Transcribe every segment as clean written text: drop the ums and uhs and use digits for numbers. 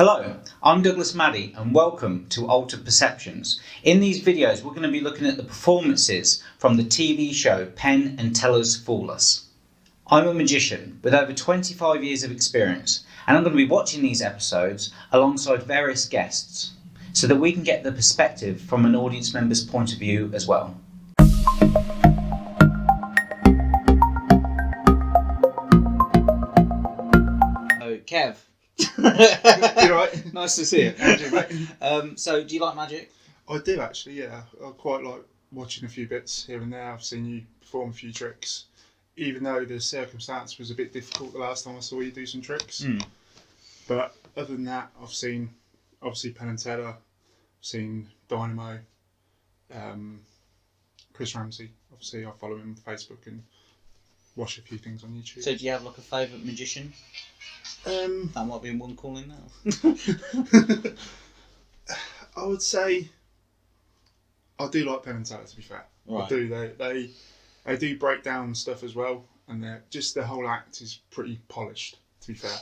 Hello, I'm Douglas Maddy and welcome to Altered Perceptions. In these videos we're going to be looking at the performances from the TV show Penn and Teller's Fool Us. I'm a magician with over 25 years of experience and I'm going to be watching these episodes alongside various guests so that we can get the perspective from an audience member's point of view as well. So Kev. You're right. Nice to see you. Andrew, mate. So do you like magic? I do actually, yeah. I quite like watching a few bits here and there. I've seen you perform a few tricks, even though the circumstance was a bit difficult the last time I saw you do some tricks. But other than that, I've seen obviously Penn and Teller, I've seen Dynamo, Chris Ramsey. Obviously, I follow him on Facebook and watch a few things on YouTube. So do you have like a favourite magician? That might be in one calling now. I would say I do like Penn and Teller, to be fair. Right. I do. They do break down stuff as well, and the whole act is pretty polished, to be fair.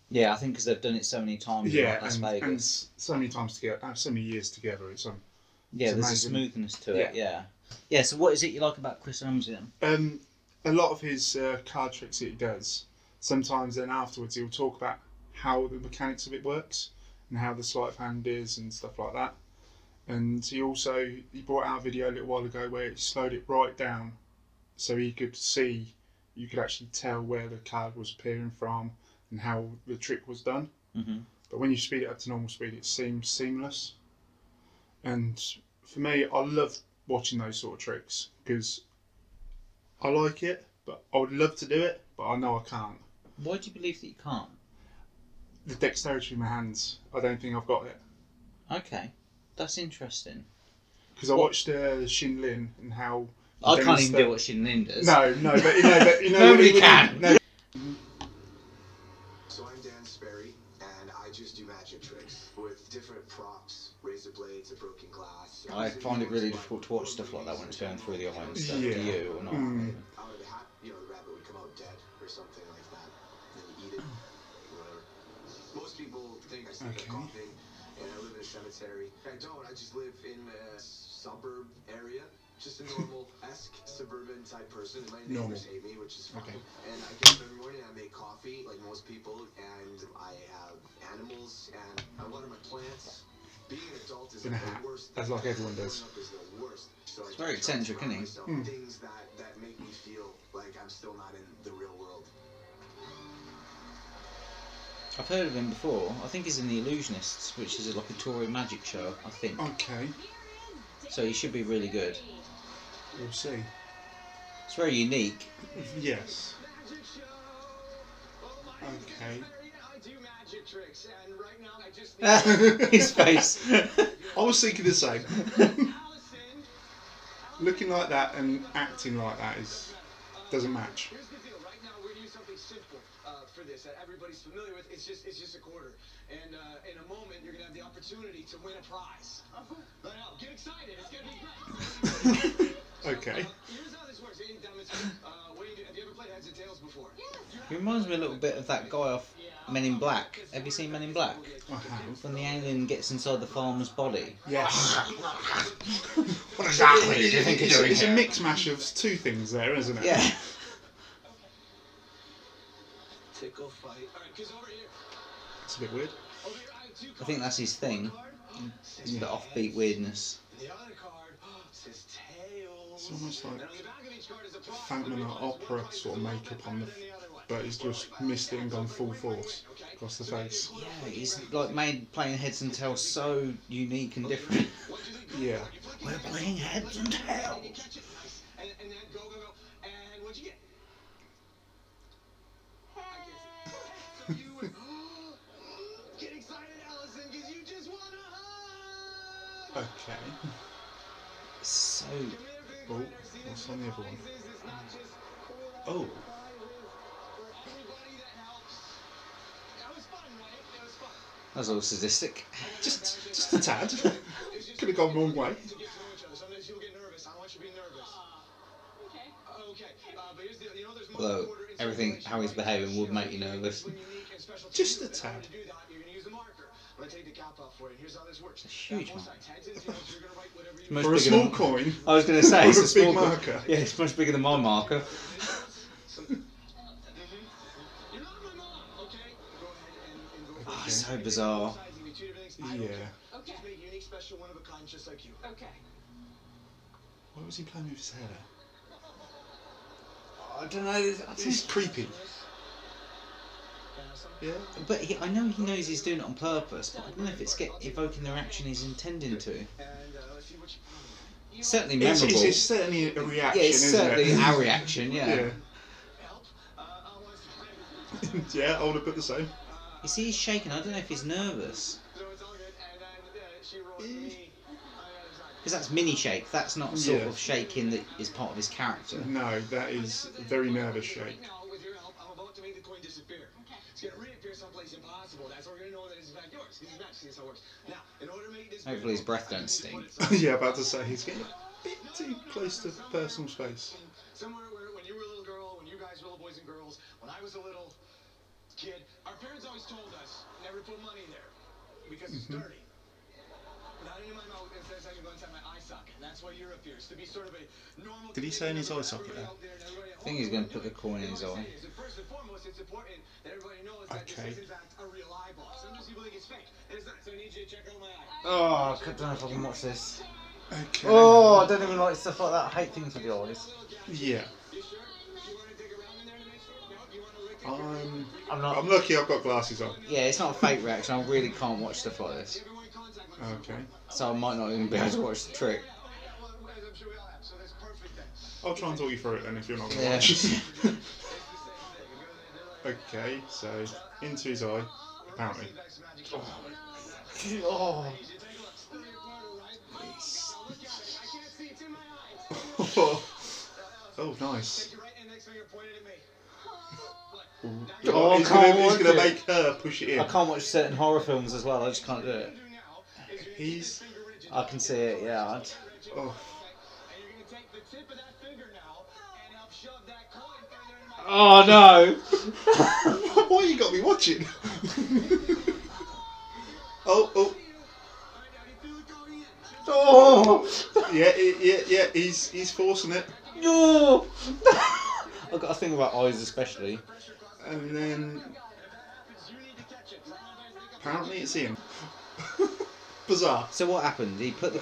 Yeah, I think because they've done it so many times. Yeah, like Las Vegas. and so many times together, so many years together. It's there's amazing. a smoothness to it. Yeah. So what is it you like about Chris Ramsey then? A lot of his card tricks that he does. Sometimes then afterwards he'll talk about how the mechanics of it works and how the sleight of hand is and stuff like that. And he brought out a video a little while ago where he slowed it right down so you could actually tell where the card was appearing from and how the trick was done. But when you speed it up to normal speed, it seems seamless. And for me, I love watching those sort of tricks because I like it, but I would love to do it, but I know I can't. Why do you believe that you can't? The dexterity in my hands, I don't think I've got it. Okay, that's interesting. Because I watched Shin Lin and how... I can't even do what Shin Lin does. No, but you know Nobody can. No. So I'm Dan Sperry, and I just do magic tricks with different props, razor blades, a broken glass. I find it really difficult to watch stuff like that when it's going through the eye and stuff. Yeah. Do you or not? Out of the hat, the rabbit would come out dead or something like that. Then you eat it, whatever. Most people think I sleep in a coffin and I live in a cemetery. I don't. I just live in a suburb area. Just a normal-esque suburban type person. And my neighbors hate me, which is fine. And I get up every morning and I make coffee like most people, and I have animals and I water my plants. Being an adult is the worst. As like everyone does. So It's very eccentric, isn't he? Things that make me feel like I'm still not in the real world. I've heard of him before. I think he's in The Illusionists, which is like a Tory magic show, I think. Okay. So he should be really good. We'll see. It's very unique. Yes. Okay. His face. I was thinking the same. Looking like that and acting like that doesn't match. Here's the deal. Right now, we're gonna use something simple for this that everybody's familiar with. It's just a quarter, and in a moment, you're gonna have the opportunity to win a prize. I know. Get excited. It's gonna be great. Okay. Here's how this works. Have you ever played heads and tails before? He reminds me a little bit of that guy off Men in Black. Have you seen Men in Black? I have. When the alien gets inside the farmer's body. Yes. What exactly do you think you're doing It's here? a mix mash of two things there, isn't it? Yeah. Tickle fight. All right, kids over here. It's a bit weird. Over here, I have two cards. I think that's his thing. Says The offbeat weirdness. The other card says tails. It's almost like And on the back of each card is a prop. Phantom of the Opera sort of makeup on but he's just missed it and gone full force across the face. Yeah, he's like made playing heads and tails so unique and different. Yeah. We're playing heads and tails. And then go. And what'd you get? So you would get excited, Allison, because you just won a hug. Okay. So. Oh, what's on the other one? Oh. That's all sadistic. Just a tad. Could have gone the wrong way. Sometimes you'll get nervous. I don't want you to be nervous. Okay. But here's the, Although everything, how he's behaving would make you nervous. Just a tad. It's a huge one. For a small coin. I was going to say, it's a big small marker. Yeah, it's much bigger than my marker. Oh, it's so bizarre. Yeah. Okay. Unique, special, one of a kind, just like you. Okay. Why was he playing with his hair? I don't know. It's creepy. Yeah. But I know he knows he's doing it on purpose, but I don't know if it's evoking the reaction he's intending to. It's certainly memorable. It's certainly a reaction, yeah, it's isn't certainly it? our reaction, yeah. Yeah. Yeah, I would have put the same. You see, he's shaking. I don't know if he's nervous. Because that's mini shake. That's not sort of shaking that is part of his character. No, that is a very nervous shake. Hopefully his breath don't stink. Yeah, about to say, he's getting a bit too close to personal space. Somewhere when you were a little girl, when you guys were little boys and girls, when I was a little kid, our parents always told us never put money there because it's dirty. Not in my mouth, instead of going inside my eye socket. That's why Europe appears to be sort of a normal. Did he say in his eye socket there? I think he's going to put the coin in his eye. First and foremost, it's important that everybody knows that this is in fact a real eyeball. Sometimes people think it's fake, and it's not. So I need you to check out my eye. Oh, I don't know if I can watch this. Okay. Oh, I don't even like stuff like that. I hate things with the eyes. Yeah. I'm lucky I've got glasses on. Yeah, it's not a fake reaction. I really can't watch stuff like this. Okay. So I might not even be able to watch the trick. I'll try and talk you through it then if you're not going to Yeah. watch. Okay, so into his eye, apparently. Oh. Oh, nice. Oh, he's going to make her push it in. I can't watch certain horror films as well. I just can't do it. He's... I can see it, yeah. Oh. Oh no! Why you got me watching? Oh. Oh! Yeah, he's forcing it. No! I've got a thing about eyes especially. And then... apparently it's him. Bizarre. So what happened? He put the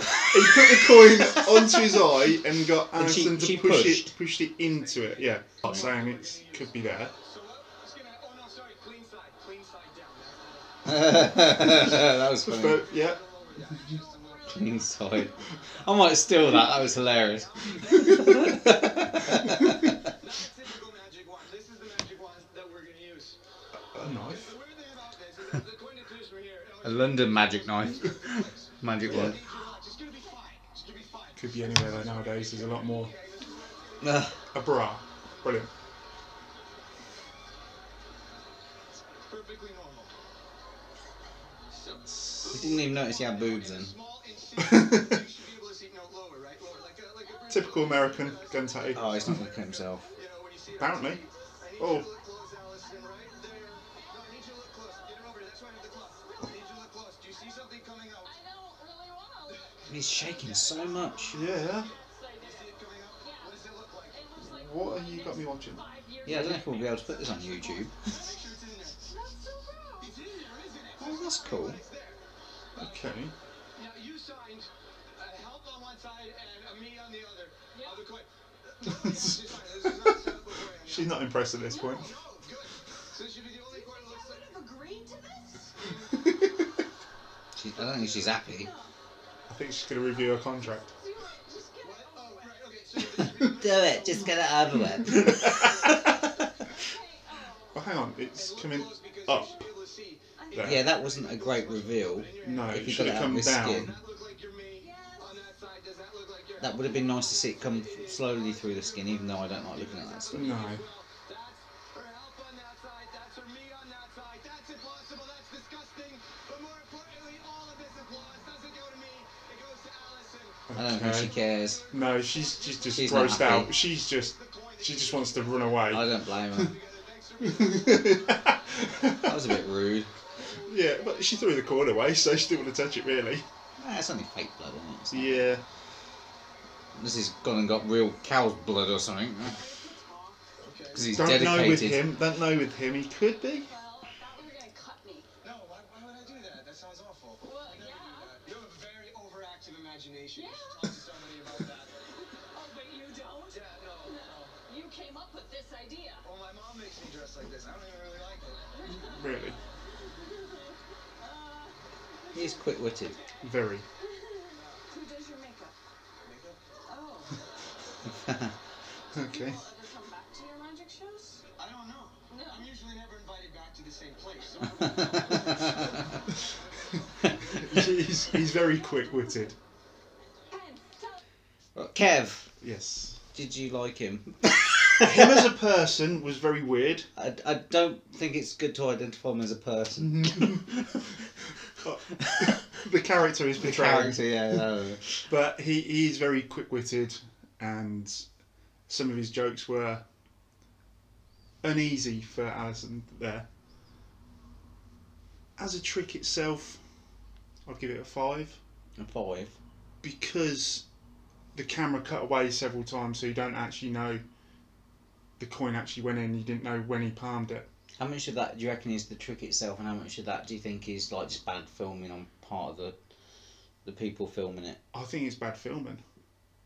coin onto his eye and got And Alison to she pushed it into it. Yeah, I'm saying it could be there. That was funny. But yeah, Clean side. I might steal that. That was hilarious. a knife. A London magic knife. Magic one. Could be anywhere though nowadays. There's a lot more. Ugh. A bra. Brilliant. We didn't even notice he had boobs in. Typical American gun tatty. Oh, he's not going to cut himself. Apparently. Oh. He's shaking so much. Yeah. What have you got me watching? Yeah, I don't know if we'll be able to put this on YouTube. Oh, that's cool. Okay. Now you signed help on one side and me on the other. She's not impressed at this point. I don't think she's happy. I think she's going to review her contract. Do it, just get it over with. Well, hang on, it's coming up. There. Yeah, that wasn't a great reveal. No, if it you should got have it come out of down. skin. That would have been nice to see it come slowly through the skin, even though I don't like looking at that stuff. No. I don't think she cares. No, she's just She's grossed not happy. out. She just wants to run away. I don't blame her. That was a bit rude. Yeah, but she threw the corn away, so she didn't want to touch it really. It's only fake blood, isn't it? Yeah. This has gone and got real cow's blood or something. Because he's Don't dedicated. know with him. Don't know with him. He could be. Well, thought we were gonna cut me. No, why would I do that? That sounds awful. Well, I never yeah. do that. You have a very overactive imagination. Yeah. You should talk to somebody about that. Oh, but you don't? Yeah, no. You came up with this idea. Well, my mom makes me dress like this. I don't even really like it. Really. He's quick-witted. Very. Who does your makeup? Makeup? Oh. Okay. Will ever come back to your magic shows? I don't know. No. I'm usually never invited back to the same place. So He's very quick-witted. Penn, tell Right, Kev, Yes. did you like him? Him as a person was very weird. I don't think it's good to identify him as a person. The character is The portrayed. character, yeah. No. But he's very quick-witted, and some of his jokes were uneasy for Alison there. As a trick itself, I'd give it a 5, A 5. because the camera cut away several times, so you don't actually know the coin actually went in. You didn't know when he palmed it. How much of that do you reckon is the trick itself, and how much of that do you think is like just bad filming on part of the people filming it? I think it's bad filming,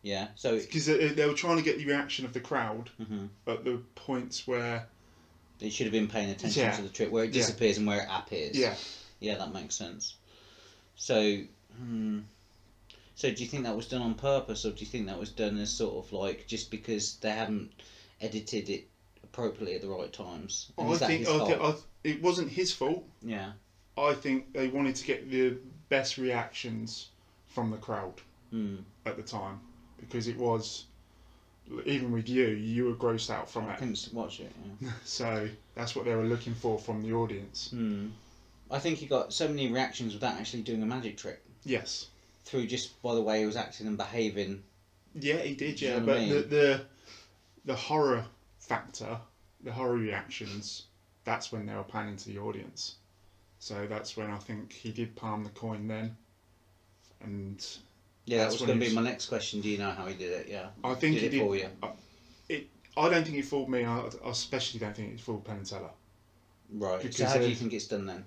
Yeah. So. because they were trying to get the reaction of the crowd Mhm. at the points where They should have been paying attention Yeah. to the trick, where it Yeah. disappears and where it appears. yeah. Yeah, that makes sense. So, so do you think that was done on purpose, or do you think that was done as sort of like just because they haven't edited it appropriately at the right times? And I is that think his fault? it wasn't his fault. Yeah. I think they wanted to get the best reactions from the crowd at the time, because it was, even with you were grossed out from I it. couldn't watch it. Yeah. So that's what they were looking for from the audience. I think he got so many reactions without actually doing a magic trick, Yes. through just by the way he was acting and behaving. Yeah, he did. Do you Yeah, know but what I mean? the horror factor, the horror reactions, that's when they were panning to the audience. So that's when I think he did palm the coin then, and Yeah, that That's was when going to he be was- my next question. Do you know how he did it? Yeah. I think Did he it did. for you? I don't think it fooled me. I especially don't think it fooled Penn and Teller. Right. So Because how do you they- think it's done then?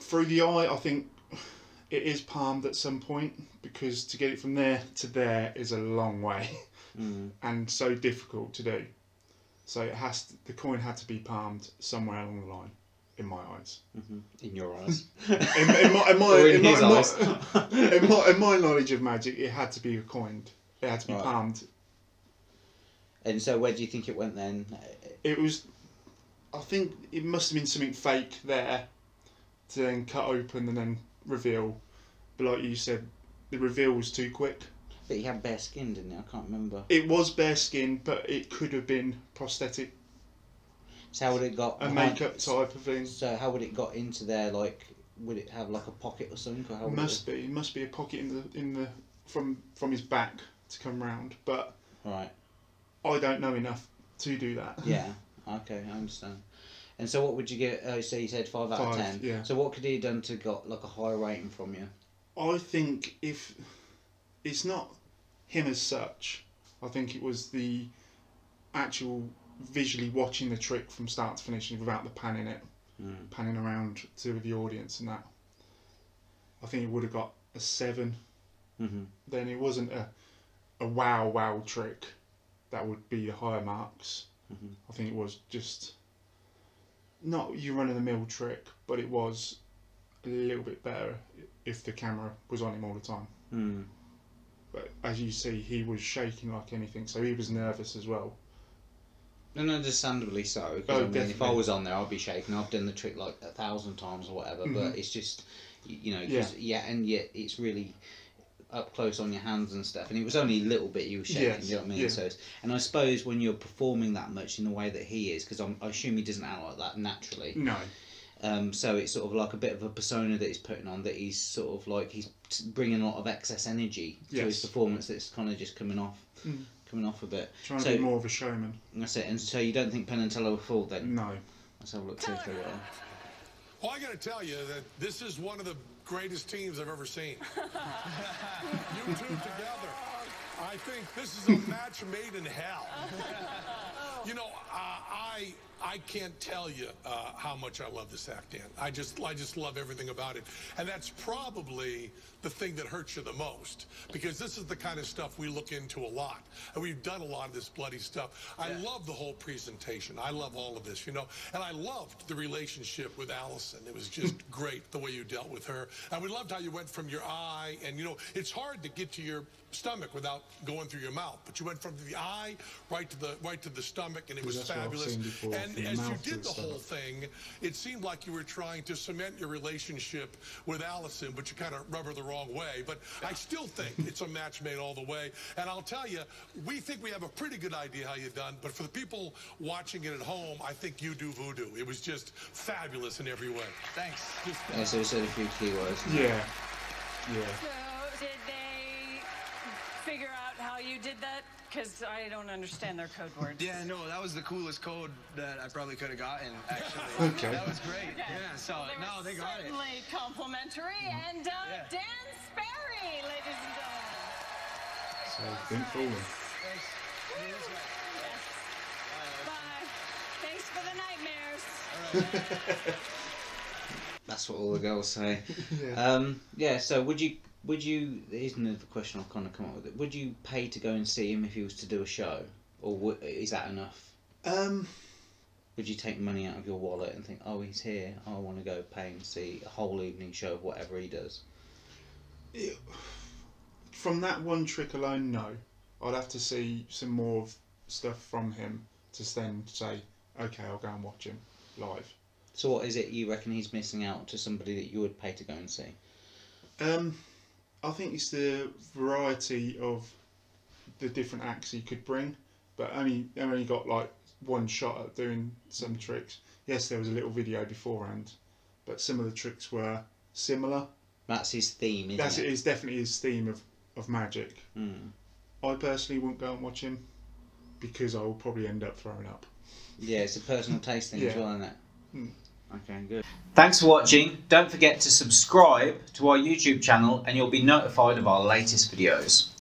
Through the eye, I think it is palmed at some point, because to get it from there to there is a long way and so difficult to do. So the coin had to be palmed somewhere along the line, in my eyes. In your eyes. In my knowledge of magic, it had to be coined. It had to be Right. palmed. And so where do you think it went then? It was. I think it must have been something fake there, to then cut open and then reveal. But like you said, the reveal was too quick. But he had bare skin, didn't he? I can't remember. It was bare skin, but it could have been prosthetic, So how would it got a behind- makeup type of thing. So how would it got into there? Like, would it have like a pocket or something? Or how would It must be a pocket in the from his back to come round. But Right. I don't know enough to do that. Yeah. Okay, I understand. And so what would you get? So you said 5 out of 5, 10. yeah. So what could he have done to got like a higher rating from you? I think if it's not him as such, I think it was the actual visually watching the trick from start to finish without the panning panning around to the audience and that. I think it would have got a 7. Then it wasn't a wow trick that would be the higher marks. I think it was just not your run of the mill trick, but it was a little bit better if the camera was on him all the time. But as you see, he was shaking like anything, so he was nervous as well. And understandably so, because Oh, I mean, if I definitely. was on there, I'd be shaking. I've done the trick like 1,000 times or whatever, but it's just, you know, 'cause- and yet it's really up close on your hands and stuff. And it was only a little bit you were shaking. Yes, You know what I mean? yeah. So, and I suppose when you're performing that much in the way that he is, because I assume he doesn't act like that naturally. No. So it's sort of like a bit of a persona that he's putting on, that he's sort of like he's bringing a lot of excess energy to his Yes. performance that's kind of just coming off a bit. Trying So- to be more of a showman. That's it. And so you don't think Penn and Teller were fooled then? No. Let's have a look, see if they will. Well, I got to tell you that this is one of the greatest teams I've ever seen. You two together. I think this is a match made in hell. You know, I can't tell you how much I love this act, Dan. I just love everything about it. And that's probably the thing that hurts you the most, because this is the kind of stuff we look into a lot. And we've done a lot of this bloody stuff. I love the whole presentation. I love all of this, you know. And I loved the relationship with Allison. It was just great the way you dealt with her. And we loved how you went from your eye, and, you know, it's hard to get to your stomach without going through your mouth, but you went from the eye right to the stomach, and it was fabulous. And as you did the whole thing, it seemed like you were trying to cement your relationship with Allison, but you kind of rub her the wrong way. But I still think it's a match made all the way. And I'll tell you, we think we have a pretty good idea how you've done, but for the people watching it at home, I think you do voodoo. It was just fabulous in every way. Thanks. So we said a few keywords. Yeah. So, did they figure out how you did that? Because I don't understand their code words. Yeah, no, that was the coolest code that I probably could have gotten, actually. Okay. That was great. Okay. Yeah, so, Well, no, they got it. Certainly complimentary. And Dan Sperry, ladies and gentlemen. So didn't fool them. Thanks. Yes. Bye. Thanks for the nightmares. That's what all the girls say. Yeah. Yeah. So would you? Here's another question I've kind of come up with. Would you pay to go and see him if he was to do a show, or is that enough? Would you take money out of your wallet and think, oh, he's here, I want to go pay and see a whole evening show of whatever he does? From that one trick alone, no. I'd have to see some more stuff from him to then say, okay, I'll go and watch him live. So what is it you reckon he's missing out to somebody that you would pay to go and see? I think it's the variety of the different acts he could bring, but only got like one shot at doing some tricks. Yes, there was a little video beforehand, but some of the tricks were similar. That's his theme, isn't it? It's definitely his theme of magic. I personally wouldn't go and watch him because I will probably end up throwing up. Yeah, it's a personal taste thing as well, isn't it? Okay, good. Thanks for watching. Don't forget to subscribe to our YouTube channel and you'll be notified of our latest videos.